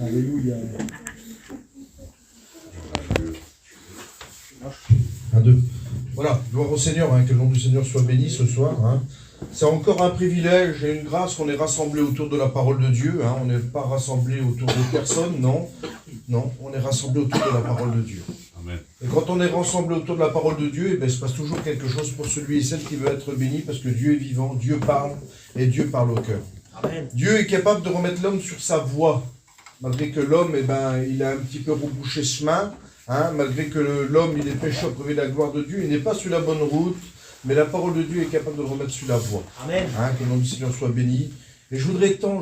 Alléluia. Un, deux. Voilà, gloire au Seigneur, hein, que le nom du Seigneur soit béni ce soir. Hein. C'est encore un privilège et une grâce qu'on est rassemblés autour de la parole de Dieu. Hein. On n'est pas rassemblés autour de personne, non. Non, on est rassemblés autour de la parole de Dieu. Amen. Et quand on est rassemblés autour de la parole de Dieu, il se passe toujours quelque chose pour celui et celle qui veut être béni, parce que Dieu est vivant, Dieu parle, et Dieu parle au cœur. Amen. Dieu est capable de remettre l'homme sur sa voie, malgré que l'homme, il a un petit peu rebouché chemin, hein, malgré que l'homme, il est pécheur, privé de la gloire de Dieu, il n'est pas sur la bonne route, mais la parole de Dieu est capable de le remettre sur la voie. Amen. Hein, que le nom du Seigneur soit béni. Et je voudrais tant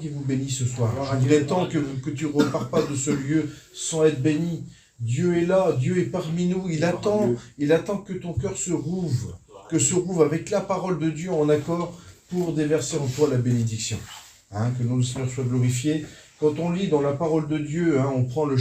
qu'il vous bénisse ce soir. Je voudrais tant que tu ne repars pas de ce lieu sans être béni. Dieu est là, Dieu est parmi nous, il attend que ton cœur se rouvre, avec la parole de Dieu en accord pour déverser en toi la bénédiction. Hein, que le nom du Seigneur soit glorifié. Quand on lit dans la parole de Dieu, hein, on prend le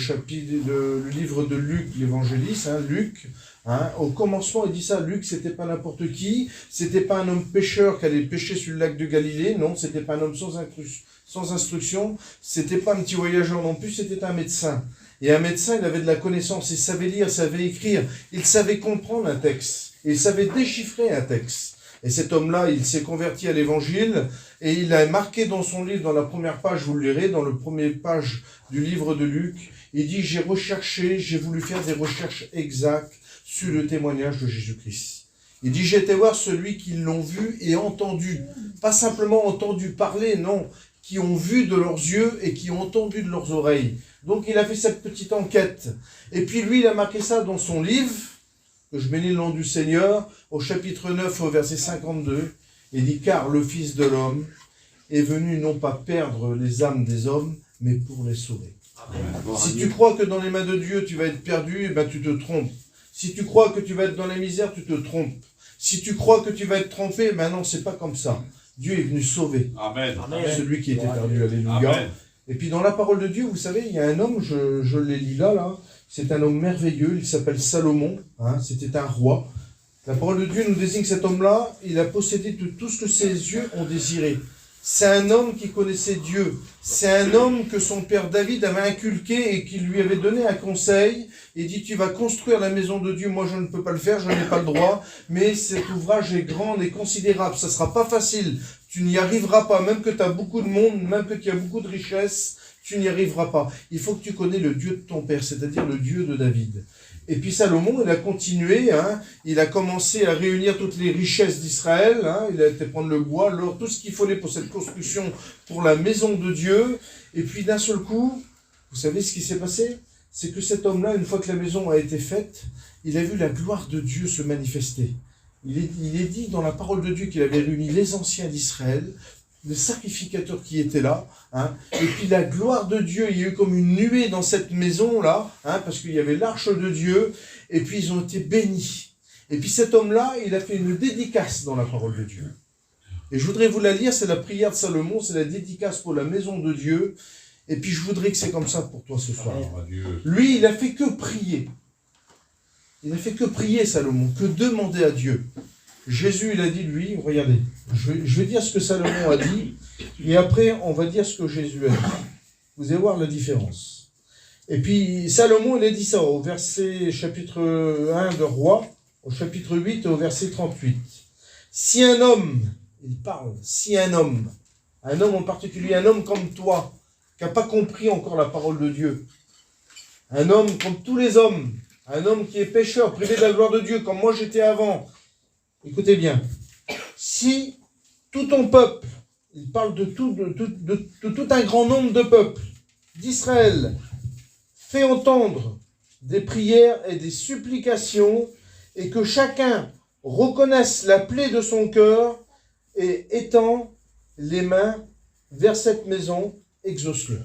livre de Luc, l'évangéliste, hein, Luc, hein, au commencement il dit ça, Luc c'était pas n'importe qui, c'était pas un homme pécheur qui allait pêcher sur le lac de Galilée, non, c'était pas un homme sans instruction, c'était pas un petit voyageur non plus, c'était un médecin. Et un médecin, il avait de la connaissance, il savait lire, il savait écrire, il savait comprendre un texte, il savait déchiffrer un texte. Et cet homme-là, il s'est converti à l'évangile, et il a marqué dans son livre, dans la première page, vous le lirez, dans le premier page du livre de Luc, il dit « J'ai voulu faire des recherches exactes sur le témoignage de Jésus-Christ. » Il dit « J'ai été voir celui qui l'ont vu et entendu. » Pas simplement entendu parler, non, qui ont vu de leurs yeux et qui ont entendu de leurs oreilles. Donc il a fait cette petite enquête. Et puis lui, il a marqué ça dans son livre, que je bénis le nom du Seigneur, au chapitre 9, au verset 52, il dit « Car le Fils de l'homme est venu non pas perdre les âmes des hommes, mais pour les sauver. » Si tu crois que dans les mains de Dieu, tu vas être perdu, eh ben, tu te trompes. Si tu crois que tu vas être dans la misère, tu te trompes. Si tu crois que tu vas être trompé, ben non, c'est pas comme ça. Dieu est venu sauver. Amen. Celui qui était perdu, alléluia. Amen. Et puis dans la parole de Dieu, vous savez, il y a un homme, je l'ai lu là, c'est un homme merveilleux, il s'appelle Salomon, hein, c'était un roi. La parole de Dieu nous désigne cet homme-là, il a possédé de tout ce que ses yeux ont désiré. C'est un homme qui connaissait Dieu, c'est un homme que son père David avait inculqué et qui lui avait donné un conseil, et dit tu vas construire la maison de Dieu, moi je ne peux pas le faire, je n'ai pas le droit, mais cet ouvrage est grand et considérable, ça ne sera pas facile, tu n'y arriveras pas, même que tu as beaucoup de monde, même que tu as beaucoup de richesses, tu n'y arriveras pas. Il faut que tu connais le Dieu de ton père, c'est-à-dire le Dieu de David. Et puis Salomon, il a continué, hein, il a commencé à réunir toutes les richesses d'Israël, hein, il a été prendre le bois, l'or, tout ce qu'il fallait pour cette construction, pour la maison de Dieu. Et puis d'un seul coup, vous savez ce qui s'est passé? C'est que cet homme-là, une fois que la maison a été faite, il a vu la gloire de Dieu se manifester. Il est dit dans la parole de Dieu qu'il avait réuni les anciens d'Israël, les sacrificateurs qui étaient là, hein, et puis la gloire de Dieu, il y a eu comme une nuée dans cette maison-là, hein, parce qu'il y avait l'arche de Dieu, et puis ils ont été bénis. Et puis cet homme-là, il a fait une dédicace dans la parole de Dieu. Et je voudrais vous la lire, c'est la prière de Salomon, c'est la dédicace pour la maison de Dieu, et puis je voudrais que c'est comme ça pour toi ce soir. Lui, il a fait que prier. Il n'a fait que prier, Salomon, que demander à Dieu. Jésus, il a dit, lui, regardez, je vais dire ce que Salomon a dit, et après, on va dire ce que Jésus a dit. Vous allez voir la différence. Et puis, Salomon, il a dit ça au verset chapitre 1 de Roi, au chapitre 8 et au verset 38. Si un homme, il parle, si un homme en particulier, un homme comme toi, qui n'a pas compris encore la parole de Dieu, un homme comme tous les hommes, un homme qui est pécheur, privé de la gloire de Dieu, comme moi j'étais avant, écoutez bien, si tout ton peuple, il parle de tout un grand nombre de peuples d'Israël, fait entendre des prières et des supplications, et que chacun reconnaisse la plaie de son cœur, et étend les mains vers cette maison, exauce-le.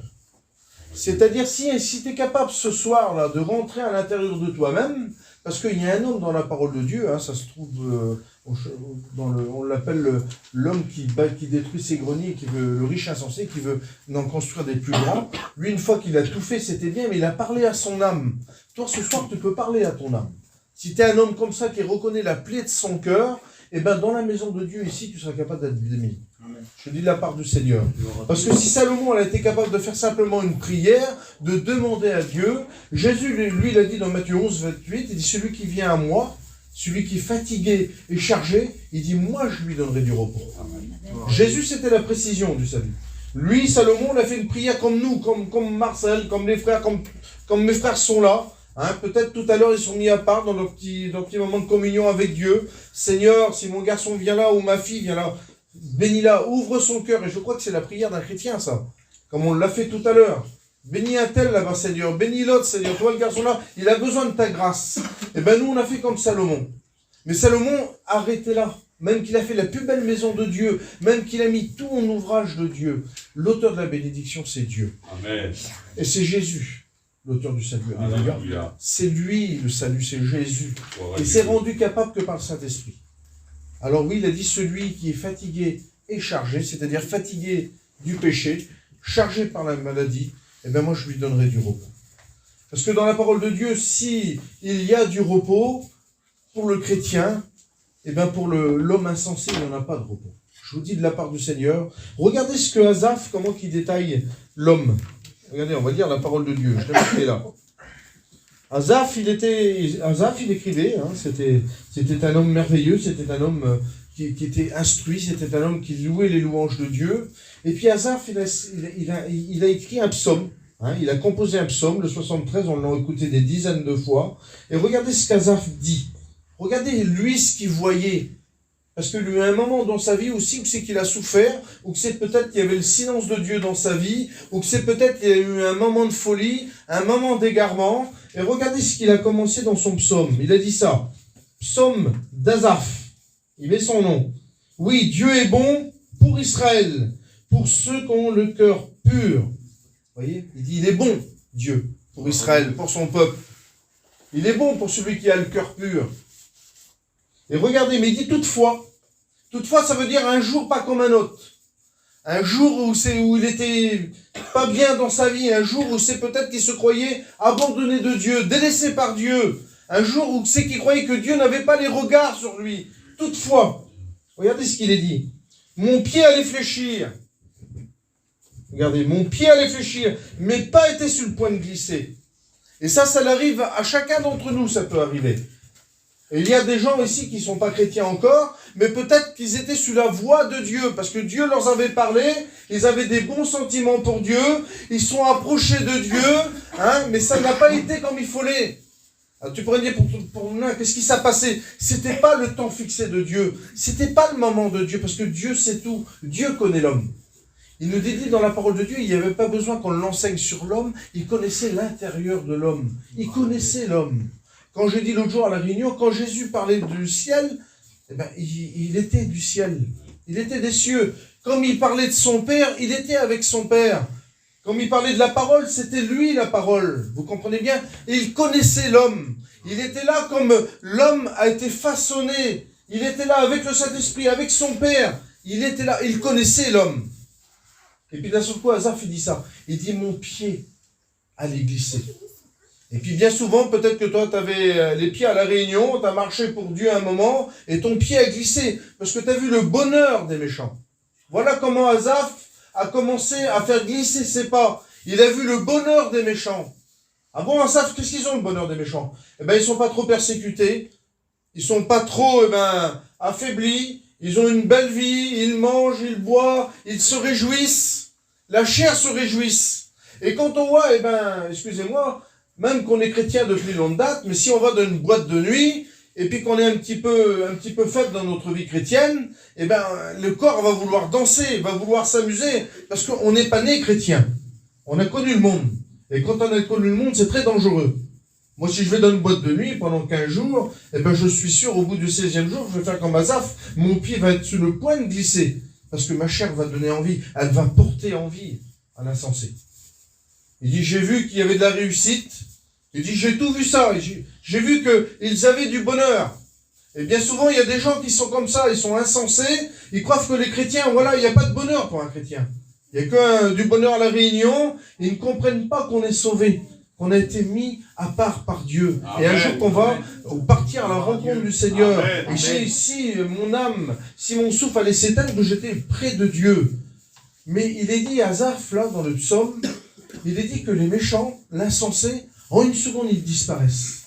C'est-à-dire, si tu es capable ce soir-là de rentrer à l'intérieur de toi-même, parce qu'il y a un homme dans la parole de Dieu, hein, ça se trouve, on l'appelle l'homme qui détruit ses greniers, le riche insensé, qui veut en construire des plus grands. Lui, une fois qu'il a tout fait, c'était bien, mais il a parlé à son âme. Toi, ce soir, tu peux parler à ton âme. Si tu es un homme comme ça qui reconnaît la plaie de son cœur, eh bien dans la maison de Dieu ici, tu seras capable d'être béni. Je dis de la part du Seigneur. Parce que si Salomon a été capable de faire simplement une prière, de demander à Dieu, Jésus, lui, il a dit dans Matthieu 11, 28, il dit, celui qui vient à moi, celui qui est fatigué et chargé, il dit, moi, je lui donnerai du repos. Amen. Jésus, c'était la précision du salut. Lui, Salomon, il a fait une prière comme nous, comme Marcel, comme les frères, comme mes frères sont là. Hein, peut-être tout à l'heure, ils sont mis à part dans leur petit moment de communion avec Dieu. Seigneur, si mon garçon vient là ou ma fille vient là, bénis-la, ouvre son cœur. Et je crois que c'est la prière d'un chrétien, ça. Comme on l'a fait tout à l'heure. Bénis un tel là-bas, Seigneur. Bénis l'autre, Seigneur. Toi, le garçon là, il a besoin de ta grâce. Et bien, nous, on a fait comme Salomon. Mais Salomon, arrêtez là. Même qu'il a fait la plus belle maison de Dieu, même qu'il a mis tout en ouvrage de Dieu. L'auteur de la bénédiction, c'est Dieu. Amen. Et c'est Jésus, l'auteur du salut. Alléluia. C'est lui, le salut, c'est Jésus. Et c'est rendu capable que par le Saint-Esprit. Alors oui, il a dit celui qui est fatigué et chargé, c'est-à-dire fatigué du péché, chargé par la maladie, eh bien moi je lui donnerai du repos. Parce que dans la parole de Dieu, si il y a du repos pour le chrétien, eh bien pour l'homme insensé, il n'y en a pas de repos. Je vous dis de la part du Seigneur. Regardez ce que Asaph, comment il détaille l'homme. Regardez, on va lire la parole de Dieu. Je l'ai marqué là. Asaph, il écrivait, hein, c'était un homme merveilleux, c'était un homme qui était instruit, c'était un homme qui louait les louanges de Dieu. Et puis Asaph, il a écrit un psaume, hein, il a composé un psaume, le 73, on l'a écouté des dizaines de fois. Et regardez ce qu'Asaph dit. Regardez lui ce qu'il voyait. Parce que lui, à un moment dans sa vie aussi, où c'est qu'il a souffert, ou que c'est peut-être qu'il y avait le silence de Dieu dans sa vie, ou que c'est peut-être qu'il y a eu un moment de folie, un moment d'égarement. Et regardez ce qu'il a commencé dans son psaume. Il a dit ça. Psaume d'Asaph. Il met son nom. Oui, Dieu est bon pour Israël, pour ceux qui ont le cœur pur. Vous voyez? Il dit, il est bon, Dieu, pour Israël, pour son peuple. Il est bon pour celui qui a le cœur pur. Et regardez, mais il dit toutefois. Toutefois, ça veut dire un jour pas comme un autre. Un jour où il était pas bien dans sa vie. Un jour où c'est peut-être qu'il se croyait abandonné de Dieu, délaissé par Dieu. Un jour où c'est qu'il croyait que Dieu n'avait pas les regards sur lui. Toutefois, regardez ce qu'il est dit. Mon pied allait fléchir. Regardez, mon pied allait fléchir, mais pas été sur le point de glisser. Et ça l'arrive à chacun d'entre nous, ça peut arriver. Et il y a des gens ici qui ne sont pas chrétiens encore, mais peut-être qu'ils étaient sous la voie de Dieu, parce que Dieu leur avait parlé, ils avaient des bons sentiments pour Dieu, ils sont approchés de Dieu, hein, mais ça n'a pas été comme il fallait. Alors tu pourrais dire pour nous, qu'est-ce qui s'est passé? C'était pas le temps fixé de Dieu, c'était pas le moment de Dieu, parce que Dieu sait tout, Dieu connaît l'homme. Il nous dit dans la parole de Dieu, il n'y avait pas besoin qu'on l'enseigne sur l'homme, il connaissait l'intérieur de l'homme, il connaissait l'homme. Quand j'ai dit l'autre jour à la réunion, quand Jésus parlait du ciel, eh ben, il était du ciel. Il était des cieux. Comme il parlait de son Père, il était avec son Père. Comme il parlait de la parole, c'était lui la parole. Vous comprenez bien? Et il connaissait l'homme. Il était là comme l'homme a été façonné. Il était là avec le Saint-Esprit, avec son Père. Il était là, il connaissait l'homme. Et puis d'un seul coup, Asaph, il dit ça. Il dit, mon pied allait glisser. Et puis bien souvent, peut-être que toi, tu avais les pieds à la réunion, tu as marché pour Dieu un moment, et ton pied a glissé, parce que tu as vu le bonheur des méchants. Voilà comment Asaph a commencé à faire glisser ses pas. Il a vu le bonheur des méchants. Ah bon, Asaph, qu'est-ce qu'ils ont, le bonheur des méchants? Eh bien, ils sont pas trop persécutés, ils sont pas trop affaiblis, ils ont une belle vie, ils mangent, ils boivent, ils se réjouissent. La chair se réjouisse. Et quand on voit, excusez-moi, même qu'on est chrétien depuis longue date, mais si on va dans une boîte de nuit, et puis qu'on est un petit peu faible dans notre vie chrétienne, eh ben, le corps va vouloir danser, va vouloir s'amuser, parce qu'on n'est pas né chrétien. On a connu le monde. Et quand on a connu le monde, c'est très dangereux. Moi, si je vais dans une boîte de nuit pendant 15 jours, eh ben, je suis sûr, au bout du 16e jour, je vais faire comme Asaph, mon pied va être sur le point de glisser, parce que ma chair va donner envie, elle va porter envie à l'insensé. Il dit, j'ai vu qu'il y avait de la réussite. Il dit, j'ai tout vu ça. J'ai vu qu'ils avaient du bonheur. Et bien souvent, il y a des gens qui sont comme ça, ils sont insensés. Ils croient que les chrétiens, voilà, il n'y a pas de bonheur pour un chrétien. Il n'y a que du bonheur à la réunion. Ils ne comprennent pas qu'on est sauvé. qu'on a été mis à part par Dieu. Amen. Et un jour qu'on va partir à la rencontre du Seigneur. Amen. Et si mon âme, si mon souffle allait s'éteindre, que j'étais près de Dieu. Mais il est dit à Asaph, là, dans le psaume, il est dit que les méchants, l'insensé, en une seconde, ils disparaissent.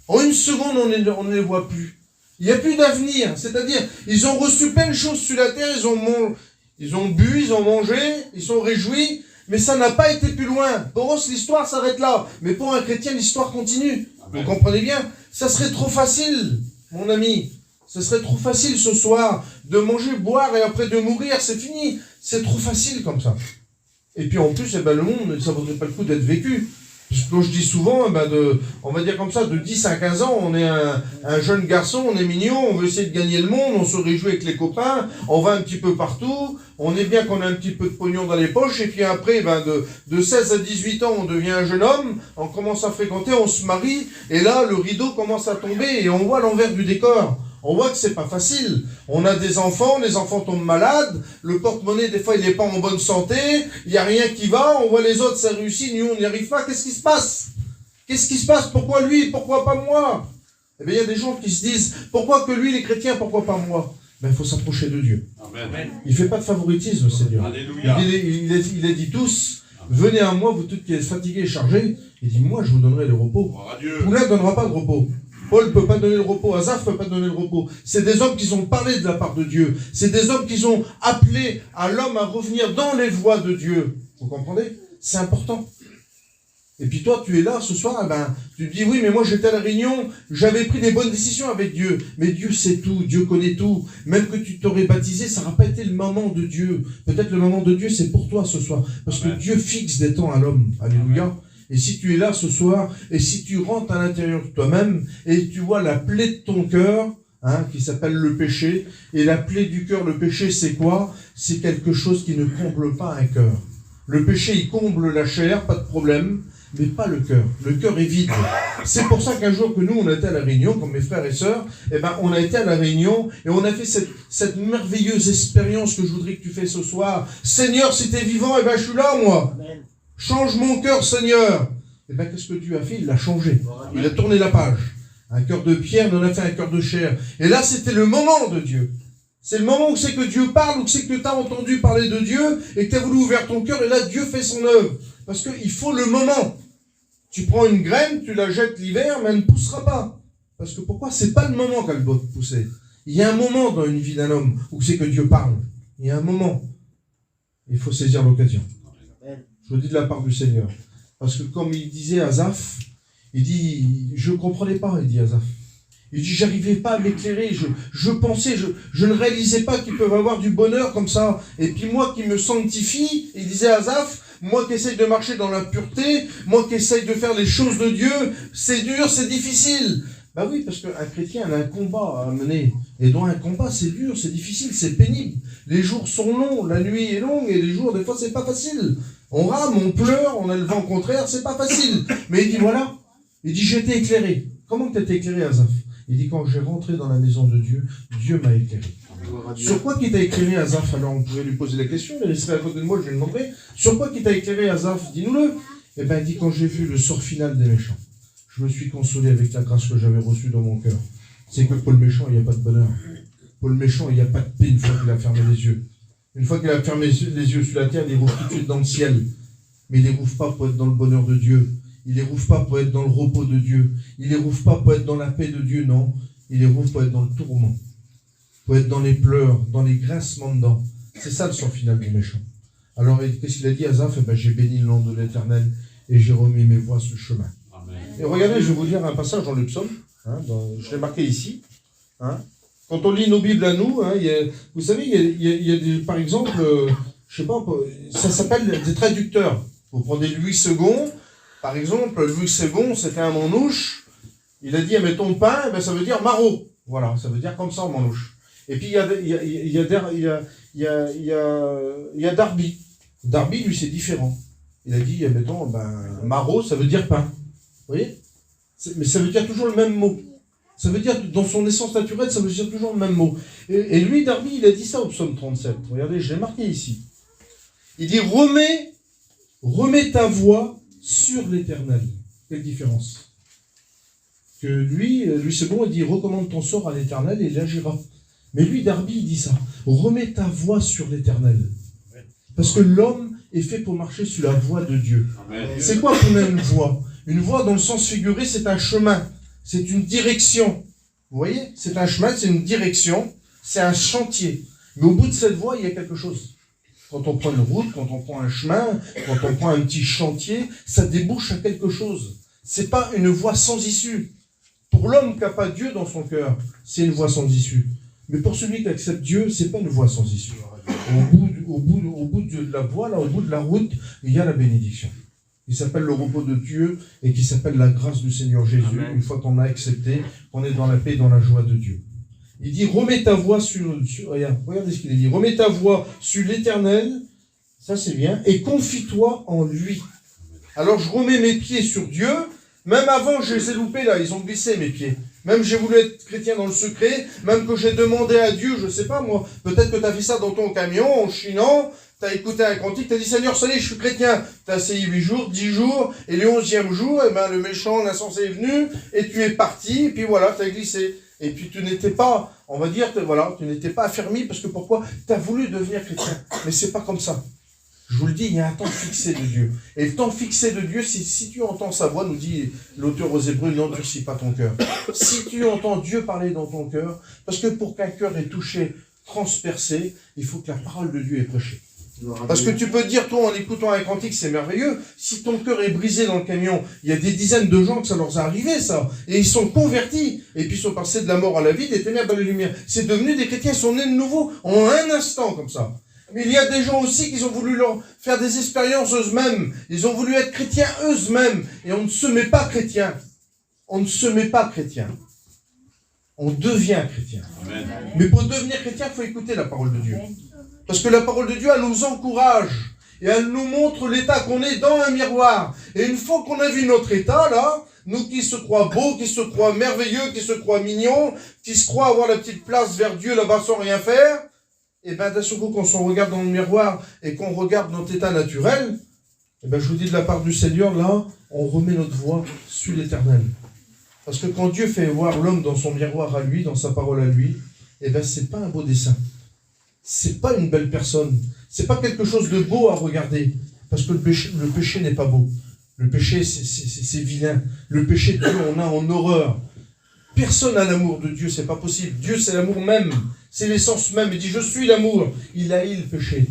En une seconde, on ne les voit plus. Il n'y a plus d'avenir. C'est-à-dire, ils ont reçu plein de choses sur la terre, ils ont bu, ils ont mangé, ils sont réjouis, mais ça n'a pas été plus loin. Pour eux, l'histoire s'arrête là. Mais pour un chrétien, l'histoire continue. Amen. Vous comprenez bien? Ça serait trop facile, mon ami. Ce serait trop facile ce soir de manger, boire et après de mourir, c'est fini. C'est trop facile comme ça. Et puis en plus, le monde, ça ne vaudrait pas le coup d'être vécu. Parce que je dis souvent, on va dire comme ça, de 10 à 15 ans, on est un jeune garçon, on est mignon, on veut essayer de gagner le monde, on se réjouit avec les copains, on va un petit peu partout, on est bien qu'on a un petit peu de pognon dans les poches, et puis après, de 16 à 18 ans, on devient un jeune homme, on commence à fréquenter, on se marie, et là, le rideau commence à tomber, et on voit l'envers du décor. On voit que c'est pas facile. On a des enfants, les enfants tombent malades, le porte-monnaie, des fois, il n'est pas en bonne santé, il n'y a rien qui va, on voit les autres, ça réussit, nous, on n'y arrive pas. Qu'est-ce qui se passe? Qu'est-ce qui se passe? Pourquoi lui? Pourquoi pas moi? Eh bien, il y a des gens qui se disent, pourquoi que lui, les chrétiens, pourquoi pas moi? Ben, il faut s'approcher de Dieu. Amen. Il ne fait pas de favoritisme, le Seigneur. Alléluia. Il a dit tous, venez à moi, vous tous qui êtes fatigués et chargés. Il dit, moi, je vous donnerai le repos. Gloire à Dieu. Poulain ne donnera pas de repos. Paul ne peut pas donner le repos, Asaph ne peut pas donner le repos. C'est des hommes qui ont parlé de la part de Dieu. C'est des hommes qui ont appelé à l'homme à revenir dans les voies de Dieu. Vous comprenez? C'est important. Et puis toi, tu es là ce soir, tu te dis, oui, mais moi j'étais à la réunion, j'avais pris des bonnes décisions avec Dieu. Mais Dieu sait tout, Dieu connaît tout. Même que tu t'aurais baptisé, ça n'aura pas été le moment de Dieu. Peut-être le moment de Dieu, c'est pour toi ce soir. Parce que Dieu fixe des temps à l'homme. Alléluia. Et si tu es là ce soir, et si tu rentres à l'intérieur de toi-même, et tu vois la plaie de ton cœur, qui s'appelle le péché, et la plaie du cœur, le péché, c'est quoi? C'est quelque chose qui ne comble pas un cœur. Le péché, il comble la chair, pas de problème, mais pas le cœur. Le cœur est vide. C'est pour ça qu'un jour que nous, on était à la Réunion, comme mes frères et sœurs, on a été à la Réunion, et on a fait cette merveilleuse expérience que je voudrais que tu fasses ce soir. Seigneur, si tu es vivant, je suis là, moi. Amen. Change mon cœur, Seigneur. Et qu'est-ce que Dieu a fait? Il l'a changé. Il a tourné la page. Un cœur de pierre, il en a fait un cœur de chair. Et là, c'était le moment de Dieu. C'est le moment où c'est que Dieu parle, où c'est que tu as entendu parler de Dieu, et que tu as voulu ouvrir ton cœur, et là, Dieu fait son œuvre. Parce qu'il faut le moment. Tu prends une graine, tu la jettes l'hiver, mais elle ne poussera pas. Parce que pourquoi? C'est pas le moment qu'elle doit pousser. Il y a un moment dans une vie d'un homme où c'est que Dieu parle. Il y a un moment. Il faut saisir l'occasion. Je vous dis de la part du Seigneur. Parce que comme il disait à Asaph, il dit, je ne comprenais pas, il dit Asaph. Il dit, j'arrivais pas à m'éclairer, je pensais, je ne réalisais pas qu'ils peuvent avoir du bonheur comme ça. Et puis moi qui me sanctifie, il disait à Asaph, moi qui essaye de marcher dans la pureté, moi qui essaye de faire les choses de Dieu, c'est dur, c'est difficile. Ben oui, parce qu'un chrétien a un combat à mener. Et dans un combat, c'est dur, c'est difficile, c'est pénible. Les jours sont longs, la nuit est longue, et les jours, des fois, c'est pas facile. On rame, on pleure, on a le vent contraire, c'est pas facile. Mais il dit, voilà, il dit, j'ai été éclairé. Comment tu as été éclairé, Asaph? Il dit, quand j'ai rentré dans la maison de Dieu, Dieu m'a éclairé. Sur quoi qui t'a éclairé, Asaph? Alors, on pourrait lui poser la question, il serait à côté de moi, je lui demanderai. Sur quoi qui t'a éclairé, Asaph? Dis-nous-le. Eh bien, il dit, quand j'ai vu le sort final des méchants, je me suis consolé avec la grâce que j'avais reçue dans mon cœur. C'est que pour le méchant, il n'y a pas de bonheur. Pour le méchant, il n'y a pas de paix une fois qu'il a fermé les yeux. Une fois qu'il a fermé les yeux sur la terre, il les rouvre tout de suite dans le ciel. Mais il ne les rouvre pas pour être dans le bonheur de Dieu. Il ne les rouvre pas pour être dans le repos de Dieu. Il ne les rouvre pas pour être dans la paix de Dieu, non. Il les rouvre pour être dans le tourment. Pour être dans les pleurs, dans les grincements de dents. C'est ça le sort final du méchant. Alors, qu'est-ce qu'il a dit, Asaph? J'ai béni le nom de l'Éternel et j'ai remis mes voies sur le chemin. Amen. Et regardez, je vais vous lire un passage dans le psaume. Je l'ai marqué ici. Quand on lit nos Bibles à nous, vous savez, il y a des, par exemple, je sais pas, ça s'appelle des traducteurs. Vous prenez Louis II, par exemple, Louis II, c'était un manouche. Il a dit, mettons pain, ça veut dire maraud. Voilà, ça veut dire comme ça en manouche. Et puis il y a Darby. Darby, lui, c'est différent. Il a dit, mettons, maraud, ça veut dire pain. Vous voyez? Mais ça veut dire toujours le même mot. Ça veut dire, dans son essence naturelle, ça veut dire toujours le même mot. Et lui, Darby, il a dit ça au psaume 37. Regardez, je l'ai marqué ici. Il dit, remets ta voix sur l'Éternel. Quelle différence? Que lui c'est bon, il dit recommande ton sort à l'Éternel et il agira. Mais lui, Darby, il dit ça. Remets ta voix sur l'Éternel. Parce que l'homme est fait pour marcher sur la voie de Dieu. C'est quoi qu'on a une voie? Une voie dans le sens figuré, c'est un chemin. C'est une direction. Vous voyez? C'est un chemin, c'est une direction, c'est un chantier. Mais au bout de cette voie, il y a quelque chose. Quand on prend une route, quand on prend un chemin, quand on prend un petit chantier, ça débouche à quelque chose. C'est pas une voie sans issue. Pour l'homme qui n'a pas Dieu dans son cœur, c'est une voie sans issue. Mais pour celui qui accepte Dieu, c'est pas une voie sans issue. Au bout de la voie, là, au bout de la route, il y a la bénédiction. Il s'appelle le repos de Dieu et qui s'appelle la grâce du Seigneur Jésus. Amen. Une fois qu'on a accepté, qu'on est dans la paix et dans la joie de Dieu. Il dit, remets ta voix regardez ce qu'il dit, remets ta voix sur l'Éternel, ça c'est bien, et confie-toi en lui. Alors je remets mes pieds sur Dieu, même avant je les ai loupés là, ils ont glissé mes pieds. Même j'ai voulu être chrétien dans le secret, même que j'ai demandé à Dieu, je sais pas moi, peut-être que tu as fait ça dans ton camion, en chinant, tu as écouté un cantique, tu as dit Seigneur, ça y est, je suis chrétien. Tu as essayé 8 jours, 10 jours, et le 11e jour, eh ben, le méchant, l'insensé est venu, et tu es parti, et puis voilà, tu as glissé. Et puis tu n'étais pas, on va dire, voilà, tu n'étais pas affermi, parce que pourquoi? Tu as voulu devenir chrétien. Mais c'est pas comme ça. Je vous le dis, il y a un temps fixé de Dieu. Et le temps fixé de Dieu, si tu entends sa voix, nous dit l'auteur aux Hébreux, n'endurcis pas ton cœur. Si tu entends Dieu parler dans ton cœur, parce que pour qu'un cœur ait touché, transpercé, il faut que la parole de Dieu est prêchée. Parce que tu peux dire, toi, en écoutant un cantique, c'est merveilleux. Si ton cœur est brisé dans le camion, il y a des dizaines de gens que ça leur est arrivé, ça. Et ils sont convertis. Et puis ils sont passés de la mort à la vie, des ténèbres à la lumière. C'est devenu des chrétiens, ils sont nés de nouveau en un instant, comme ça. Mais il y a des gens aussi qui ont voulu leur faire des expériences eux-mêmes. Ils ont voulu être chrétiens eux-mêmes. Et on ne se met pas chrétien. On ne se met pas chrétien. On devient chrétien. Amen. Mais pour devenir chrétien, il faut écouter la parole de Dieu. Parce que la parole de Dieu, elle nous encourage. Et elle nous montre l'état qu'on est dans un miroir. Et une fois qu'on a vu notre état, là, nous qui se croient beaux, qui se croient merveilleux, qui se croient mignons, qui se croient avoir la petite place vers Dieu là-bas sans rien faire, et bien d'un seul coup, quand on regarde dans le miroir et qu'on regarde notre état naturel, et ben je vous dis de la part du Seigneur, là, on remet notre voix sur l'Éternel. Parce que quand Dieu fait voir l'homme dans son miroir à lui, dans sa parole à lui, et ben c'est pas un beau dessin. C'est pas une belle personne. C'est pas quelque chose de beau à regarder. Parce que le péché n'est pas beau. Le péché, c'est vilain. Le péché, Dieu, on a en horreur. Personne n'a l'amour de Dieu, c'est pas possible. Dieu, c'est l'amour même. C'est l'essence même. Il dit, je suis l'amour. Il haït le péché.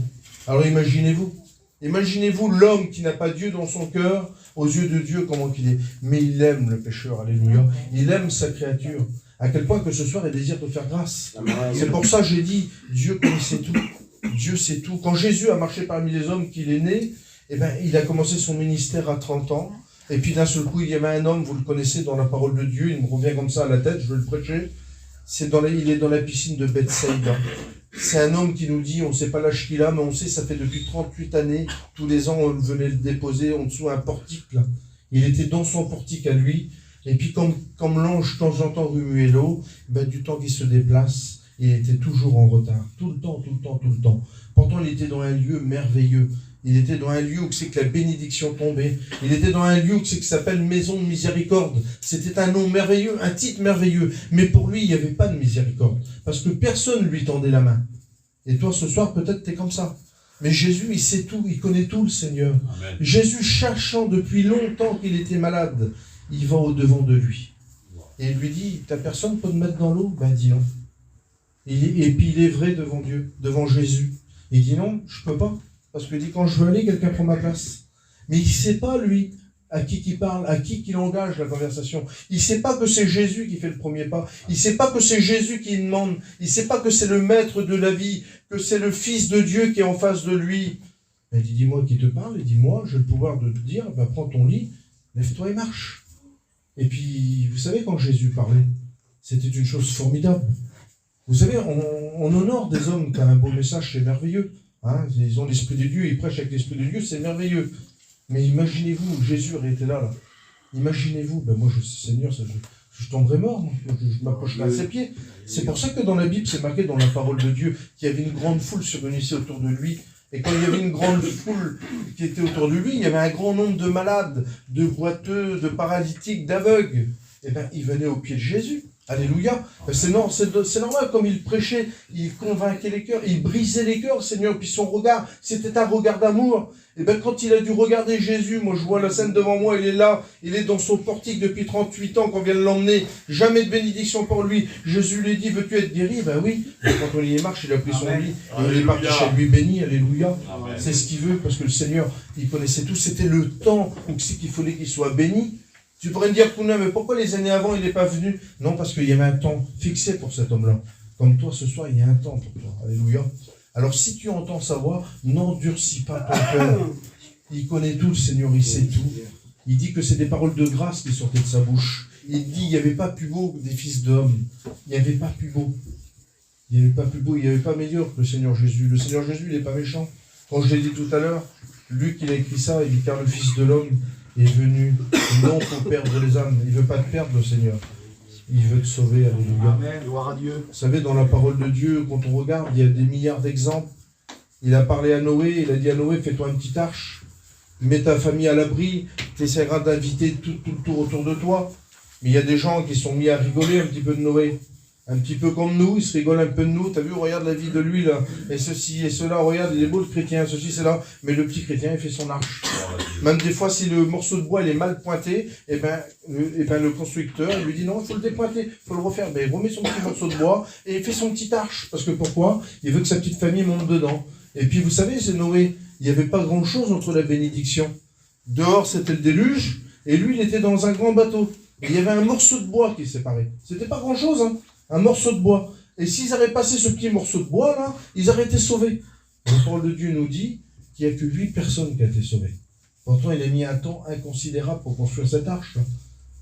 Alors imaginez-vous. Imaginez-vous l'homme qui n'a pas Dieu dans son cœur, aux yeux de Dieu, comment qu'il est. Mais il aime le pécheur, alléluia. Il aime sa créature. À quel point que ce soir, il désire te faire grâce. C'est pour ça que j'ai dit, Dieu connaissait tout. Dieu sait tout. Quand Jésus a marché parmi les hommes qu'il est né, eh ben, il a commencé son ministère à 30 ans. Et puis d'un seul coup, il y avait un homme, vous le connaissez, dans la parole de Dieu, il me revient comme ça à la tête, je vais le prêcher. Il est dans la piscine de Bethsaïda. C'est un homme qui nous dit, on ne sait pas l'âge qu'il a, mais on sait, ça fait depuis 38 années, tous les ans, on venait le déposer en dessous un portique, là. Il était dans son portique à lui, et puis comme l'ange, quand j'entends remuer l'eau, ben, du temps qu'il se déplace, il était toujours en retard. Tout le temps, tout le temps, tout le temps. Pourtant, il était dans un lieu merveilleux. Il était dans un lieu où c'est que la bénédiction tombait. Il était dans un lieu où c'est que ça s'appelle Maison de Miséricorde. C'était un nom merveilleux, un titre merveilleux. Mais pour lui, il n'y avait pas de miséricorde. Parce que personne ne lui tendait la main. Et toi, ce soir, peut-être, tu es comme ça. Mais Jésus, il sait tout, il connaît tout, le Seigneur. Amen. Jésus, cherchant depuis longtemps qu'il était malade, il va au-devant de lui. Et il lui dit, t'as personne pour te mettre dans l'eau? Ben, dis non. Et puis il est vrai devant Dieu, devant Jésus. Il dit non, je peux pas. Parce qu'il dit, quand je veux aller, quelqu'un prend ma place. Mais il ne sait pas, lui, à qui il parle, à qui il engage la conversation. Il ne sait pas que c'est Jésus qui fait le premier pas. Il ne sait pas que c'est Jésus qui demande. Il ne sait pas que c'est le maître de la vie, que c'est le Fils de Dieu qui est en face de lui. Il dit, dis-moi qui te parle. Il dit, moi, j'ai le pouvoir de te dire, ben, prends ton lit, lève-toi et marche. Et puis, vous savez, quand Jésus parlait, c'était une chose formidable. Vous savez, on honore des hommes qui ont un beau message, c'est merveilleux. Hein, ils ont l'Esprit de Dieu, ils prêchent avec l'Esprit de Dieu, c'est merveilleux. Mais imaginez-vous, Jésus aurait été là. Imaginez-vous, ben moi, Seigneur, je tomberais mort, moi. Je m'approcherais à ses pieds. C'est pour ça que dans la Bible, c'est marqué dans la parole de Dieu qu'il y avait une grande foule se réunissait autour de lui. Et quand il y avait une grande foule qui était autour de lui, il y avait un grand nombre de malades, de boiteux, de paralytiques, d'aveugles. Eh bien, ils venaient au pied de Jésus. Alléluia. C'est normal, comme il prêchait, il convainquait les cœurs, il brisait les cœurs, Seigneur. Puis son regard, c'était un regard d'amour. Et bien, quand il a dû regarder Jésus, moi je vois la scène devant moi, il est là, il est dans son portique depuis 38 ans qu'on vient de l'emmener. Jamais de bénédiction pour lui. Jésus lui dit, veux-tu être guéri? Ben oui. Et quand on y marche, il a pris son lit, et il est parti chez lui béni. Alléluia. C'est ce qu'il veut, parce que le Seigneur, il connaissait tout. C'était le temps où c'est qu'il fallait qu'il soit béni. Tu pourrais me dire, Pouna, mais pourquoi les années avant, il n'est pas venu? Non, parce qu'il y avait un temps fixé pour cet homme-là. Comme toi, ce soir, il y a un temps pour toi. Alléluia. Alors, si tu entends sa voix, n'endurcis pas ton cœur. Il connaît tout, le Seigneur, il sait tout. Il dit que c'est des paroles de grâce qui sortaient de sa bouche. Il dit, il n'y avait pas plus beau des fils d'hommes. Il n'y avait pas plus beau. Il n'y avait pas plus beau, il n'y avait pas meilleur que le Seigneur Jésus. Le Seigneur Jésus, il n'est pas méchant. Quand je l'ai dit tout à l'heure, Luc, il a écrit ça, il dit, car le Fils de l'homme est venu, non pour perdre les âmes. Il ne veut pas te perdre, le Seigneur. Il veut te sauver, alléluia. Amen, gloire à Dieu. Vous savez, dans la parole de Dieu, quand on regarde, il y a des milliards d'exemples. Il a parlé à Noé, il a dit à Noé, fais-toi une petite arche, mets ta famille à l'abri, tu essaieras d'inviter tout le tour autour de toi. Mais il y a des gens qui sont mis à rigoler un petit peu de Noé. Un petit peu comme nous, ils se rigolent un peu de nous. T'as vu, regarde la vie de lui, là. Et ceci et cela, regarde, il est beau le chrétien, ceci, c'est là. Mais le petit chrétien, il fait son arche. Même des fois, si le morceau de bois, il est mal pointé, le constructeur, il lui dit non, il faut le dépointer, il faut le refaire. Mais il remet son petit morceau de bois et il fait son petit arche. Parce que pourquoi? Il veut que sa petite famille monte dedans. Et puis, vous savez, c'est Noé. Il n'y avait pas grand-chose entre la bénédiction. Dehors, c'était le déluge. Et lui, il était dans un grand bateau. Et il y avait un morceau de bois qui séparait. C'était pas grand-chose, hein. Un morceau de bois. Et s'ils avaient passé ce petit morceau de bois, là, ils auraient été sauvés. La parole de Dieu nous dit qu'il n'y a que 8 personnes qui ont été sauvées. Pourtant, il a mis un temps inconsidérable pour construire cette arche.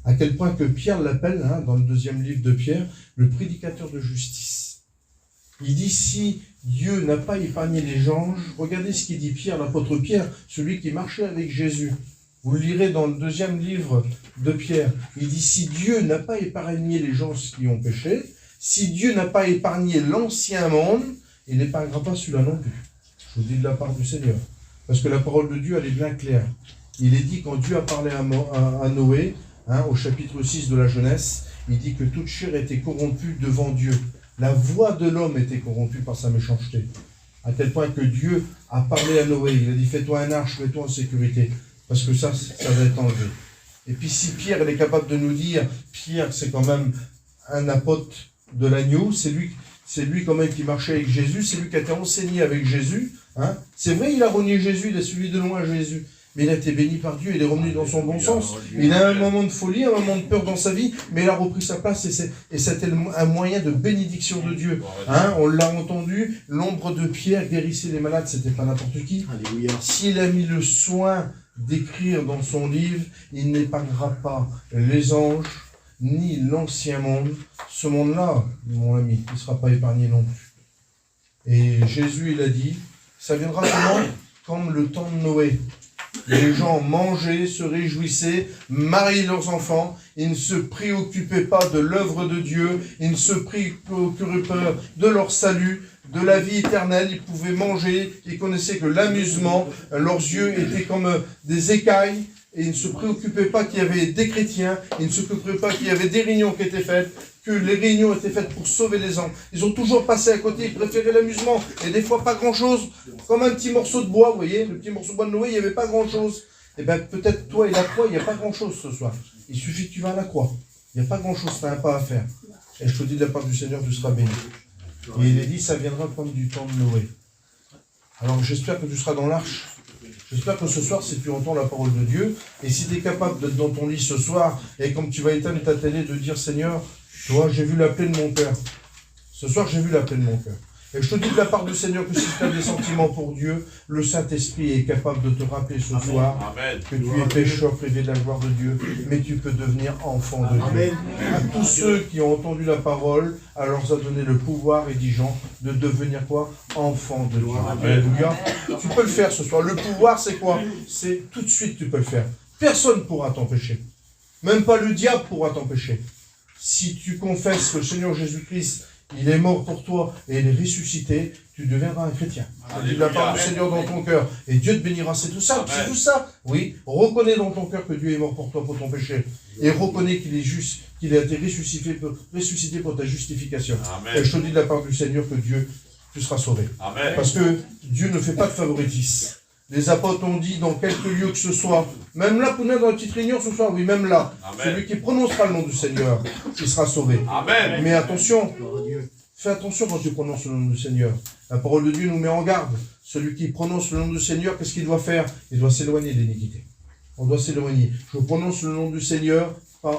À quel point que Pierre l'appelle, hein, dans le 2e livre de Pierre, le prédicateur de justice. Il dit, si Dieu n'a pas épargné les anges, regardez ce qu'il dit Pierre, l'apôtre Pierre, celui qui marchait avec Jésus. Vous le lirez dans le 2e livre de Pierre. Il dit, si Dieu n'a pas épargné les gens qui ont péché, si Dieu n'a pas épargné l'ancien monde, il n'épargnera pas celui-là non plus. Je vous dis de la part du Seigneur. Parce que la parole de Dieu, elle est bien claire. Il est dit, quand Dieu a parlé à Noé, hein, au chapitre 6 de la Genèse, il dit que toute chair était corrompue devant Dieu. La voix de l'homme était corrompue par sa méchanceté. À tel point que Dieu a parlé à Noé. Il a dit, fais-toi un arche, mets-toi en sécurité. Parce que ça va être enlevé. Et puis si Pierre est capable de nous dire, Pierre c'est quand même un apôtre de l'agneau, c'est lui quand même qui marchait avec Jésus, c'est lui qui a été enseigné avec Jésus. Hein. C'est vrai, il a renié Jésus, il a suivi de loin Jésus. Mais il a été béni par Dieu, il est revenu dans son bon sens. Il a un moment de folie, un moment de peur dans sa vie, mais il a repris sa place et c'était un moyen de bénédiction de Dieu. Hein, on l'a entendu, l'ombre de Pierre guérissait les malades, c'était pas n'importe qui. S'il a mis le soin d'écrire dans son livre, il n'épargnera pas les anges, ni l'ancien monde. Ce monde-là, mon ami, il ne sera pas épargné non plus. Et Jésus, il a dit, ça viendra comment? Comme le temps de Noé. Les gens mangeaient, se réjouissaient, mariaient leurs enfants, ils ne se préoccupaient pas de l'œuvre de Dieu, ils ne se préoccupaient pas de leur salut, de la vie éternelle, ils pouvaient manger, ils connaissaient que l'amusement, leurs yeux étaient comme des écailles, et ils ne se préoccupaient pas qu'il y avait des chrétiens, ils ne se préoccupaient pas qu'il y avait des réunions qui étaient faites, que les réunions étaient faites pour sauver les âmes. Ils ont toujours passé à côté, ils préféraient l'amusement, et des fois pas grand-chose, comme un petit morceau de bois, vous voyez, le petit morceau de bois de Noé, il n'y avait pas grand-chose. Et bien peut-être toi et la croix, il n'y a pas grand-chose ce soir. Il suffit que tu vas à la croix. Il n'y a pas grand-chose, tu as un pas à faire. Et je te dis de la part du Seigneur, tu seras béni. Et il est dit, ça viendra comme du temps de Noé. Alors j'espère que tu seras dans l'arche. J'espère que ce soir, si tu entends la parole de Dieu, et si tu es capable d'être dans ton lit ce soir, et comme tu vas éteindre ta télé, de dire, Seigneur, toi, j'ai vu la plaie de mon cœur. Ce soir, j'ai vu la plaie de mon cœur. Et je te dis de la part du Seigneur que si tu as des sentiments pour Dieu, le Saint-Esprit est capable de te rappeler ce soir que tu es pécheur privé de la gloire de Dieu, mais tu peux devenir enfant de Dieu. À tous ceux qui ont entendu la parole, elle leur a donné le pouvoir, et dit Jean, de devenir quoi? Enfant de Dieu. Alléluia. Tu peux le faire ce soir. Le pouvoir, c'est quoi? C'est tout de suite tu peux le faire. Personne ne pourra t'empêcher. Même pas le diable pourra t'empêcher. Si tu confesses que le Seigneur Jésus-Christ, il est mort pour toi et il est ressuscité, tu deviendras un chrétien. Tu dis de la part du Seigneur dans ton cœur et Dieu te bénira. C'est tout ça, c'est tout ça. Oui, reconnais dans ton cœur que Dieu est mort pour toi, pour ton péché. Et reconnais qu'il est juste, qu'il a été ressuscité pour ta justification. Amen. Et je te dis de la part du Seigneur que Dieu, tu seras sauvé. Amen. Parce que Dieu ne fait pas de favoritisme. Les apôtres ont dit dans quelque lieu que ce soit, même là, pour nous, dans la petite réunion ce soir, oui, même là, Amen. Celui qui prononcera le nom du Seigneur, il sera sauvé. Amen. Mais attention, fais attention quand tu prononces le nom du Seigneur. La parole de Dieu nous met en garde. Celui qui prononce le nom du Seigneur, qu'est-ce qu'il doit faire? Il doit s'éloigner de l'iniquité. On doit s'éloigner. Je prononce le nom du Seigneur,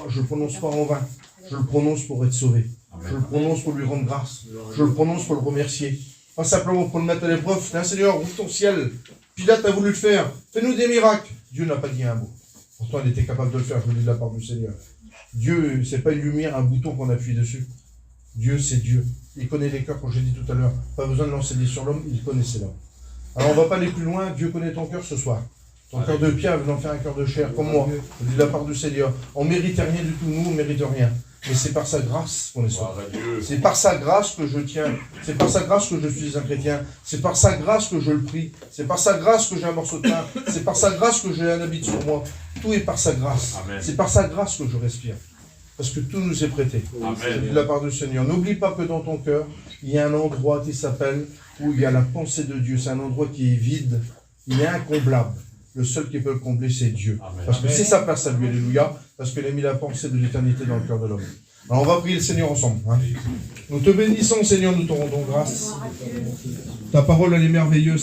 je ne le prononce pas en vain. Je le prononce pour être sauvé. Amen. Je le prononce pour lui rendre grâce. Je le prononce pour le remercier. Pas simplement pour le mettre à l'épreuve. Seigneur, ouvre ton ciel. Pilate a voulu le faire. Fais-nous des miracles. Dieu n'a pas dit un mot. Pourtant, il était capable de le faire, je vous le dis de la part du Seigneur. Dieu, c'est pas une lumière, un bouton qu'on appuie dessus. Dieu, c'est Dieu. Il connaît les cœurs, comme j'ai dit tout à l'heure. Pas besoin de l'enseigner sur l'homme, il connaissait l'homme. Alors, on ne va pas aller plus loin. Dieu connaît ton cœur ce soir. Ton cœur de pierre, il veut en faire un cœur de chair, comme moi. Je dis de la part du Seigneur. On ne mérite rien du tout. Nous, on ne mérite rien. Mais c'est par sa grâce qu'on est sauvé. C'est par sa grâce que je tiens. C'est par sa grâce que je suis un chrétien. C'est par sa grâce que je le prie. C'est par sa grâce que j'ai un morceau de pain. C'est par sa grâce que j'ai un habit sur moi. Tout est par sa grâce. C'est par sa grâce que je respire. Parce que tout nous est prêté. C'est de la part du Seigneur. N'oublie pas que dans ton cœur, il y a un endroit qui s'appelle, où il y a la pensée de Dieu. C'est un endroit qui est vide. Il est incomblable. Le seul qui peut le combler, c'est Dieu. Amen. Parce que c'est sa place à lui, alléluia, parce qu'il a mis la pensée de l'éternité dans le cœur de l'homme. Alors on va prier le Seigneur ensemble. Hein. Nous te bénissons, Seigneur, nous te rendons grâce. Ta parole, elle est merveilleuse.